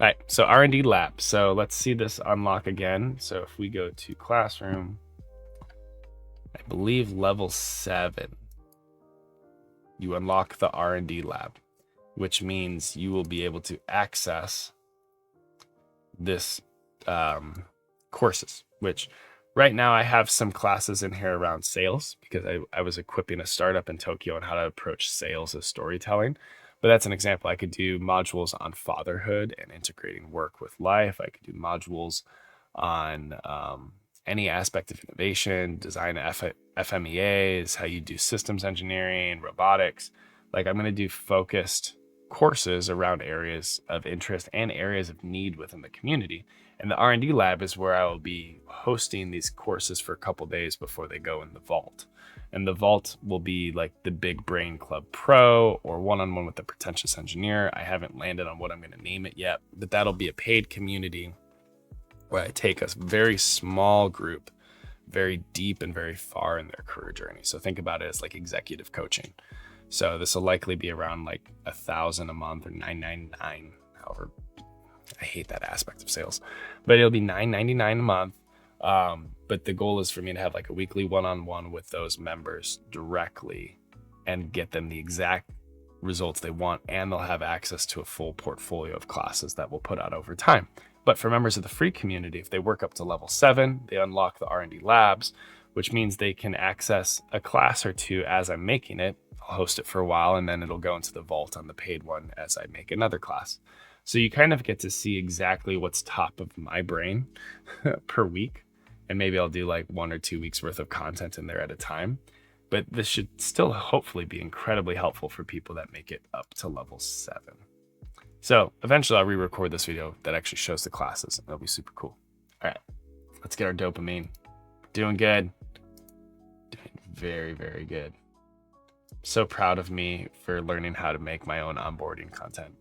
All right, so R&D lab. So let's see this unlock again. So if we go to classroom, I believe level 7, you unlock the R&D lab, which means you will be able to access this courses, which right now I have some classes in here around sales because I was equipping a startup in Tokyo on how to approach sales as storytelling. But that's an example. I could do modules on fatherhood and integrating work with life. I could do modules on any aspect of innovation, design FMEAs, how you do systems engineering, robotics. Like I'm going to do focused courses around areas of interest and areas of need within the community. And the R&D lab is where I will be hosting these courses for a couple days before they go in the vault. And the vault will be like the Big Brain Club Pro or one-on-one with the pretentious engineer. I haven't landed on what I'm going to name it yet, but that'll be a paid community where I take a very small group very deep and very far in their career journey. So think about it as like executive coaching. So this will likely be around like 1,000 a month or 999. However, I hate that aspect of sales, but it'll be 999 a month. But the goal is for me to have like a weekly one-on-one with those members directly and get them the exact results they want, and they'll have access to a full portfolio of classes that we'll put out over time. But for members of the free community, if they work up to level 7, they unlock the R&D labs, which means they can access a class or two as I'm making it. I'll host it for a while, and then it'll go into the vault on the paid one as I make another class. So you kind of get to see exactly what's top of my brain per week. And maybe I'll do like 1 or 2 weeks worth of content in there at a time. But this should still hopefully be incredibly helpful for people that make it up to level 7. So eventually I'll re-record this video that actually shows the classes. It'll be super cool. All right, let's get our dopamine. Doing good. Doing very, very good. So proud of me for learning how to make my own onboarding content.